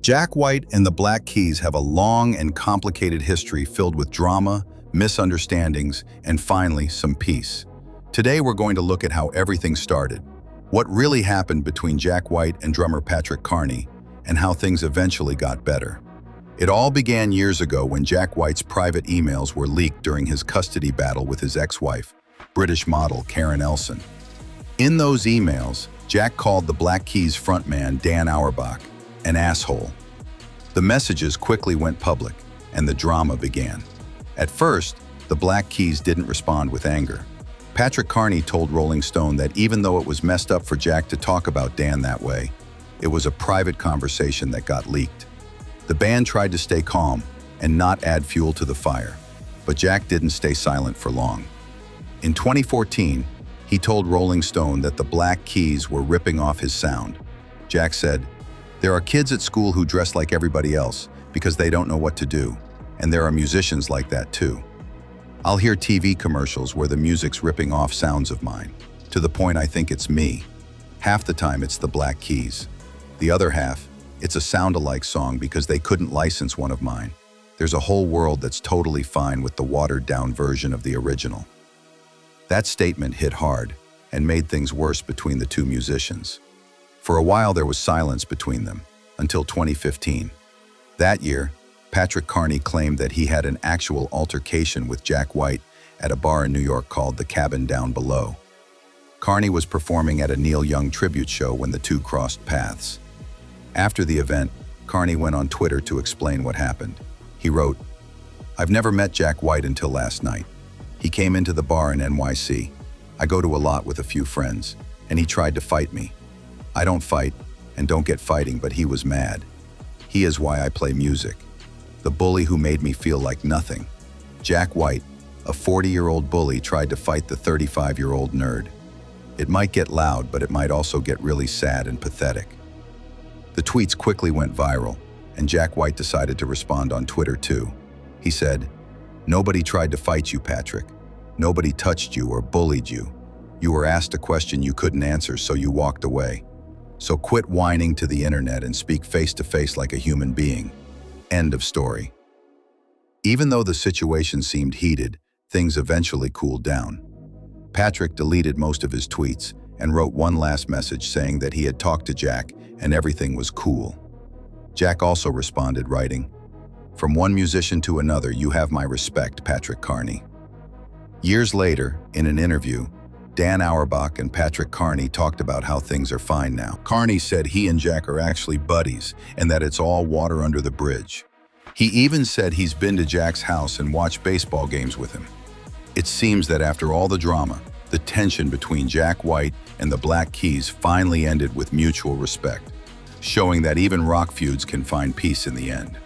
Jack White and the Black Keys have a long and complicated history filled with drama, misunderstandings, and finally, some peace. Today we're going to look at how everything started, what really happened between Jack White and drummer Patrick Carney, and how things eventually got better. It all began years ago when Jack White's private emails were leaked during his custody battle with his ex-wife, British model Karen Elson. In those emails, Jack called the Black Keys frontman Dan Auerbach an asshole. The messages quickly went public, and the drama began. At first, the Black Keys didn't respond with anger. Patrick Carney told Rolling Stone that even though it was messed up for Jack to talk about Dan that way, it was a private conversation that got leaked. The band tried to stay calm and not add fuel to the fire, but Jack didn't stay silent for long. In 2014, he told Rolling Stone that the Black Keys were ripping off his sound. Jack said, "There are kids at school who dress like everybody else because they don't know what to do, and there are musicians like that too. I'll hear TV commercials where the music's ripping off sounds of mine, to the point I think it's me. Half the time it's the Black Keys. The other half, it's a sound-alike song because they couldn't license one of mine. There's a whole world that's totally fine with the watered-down version of the original." That statement hit hard and made things worse between the two musicians. For a while there was silence between them, until 2015. That year, Patrick Carney claimed that he had an actual altercation with Jack White at a bar in New York called the Cabin Down Below. Carney was performing at a Neil Young tribute show when the two crossed paths. After the event, Carney went on Twitter to explain what happened. He wrote, "I've never met Jack White until last night. He came into the bar in NYC. I go to a lot with a few friends, and he tried to fight me. I don't fight and don't get fighting, but he was mad. He is why I play music. The bully who made me feel like nothing. Jack White, a 40-year-old bully, tried to fight the 35-year-old nerd. It might get loud, but it might also get really sad and pathetic." The tweets quickly went viral, and Jack White decided to respond on Twitter too. He said, "Nobody tried to fight you, Patrick. Nobody touched you or bullied you. You were asked a question you couldn't answer, so you walked away. So quit whining to the internet and speak face-to-face like a human being. End of story." Even though the situation seemed heated, things eventually cooled down. Patrick deleted most of his tweets and wrote one last message saying that he had talked to Jack and everything was cool. Jack also responded, writing, "From one musician to another, you have my respect, Patrick Carney." Years later, in an interview, Dan Auerbach and Patrick Carney talked about how things are fine now. Carney said he and Jack are actually buddies and that it's all water under the bridge. He even said he's been to Jack's house and watched baseball games with him. It seems that after all the drama, the tension between Jack White and the Black Keys finally ended with mutual respect, showing that even rock feuds can find peace in the end.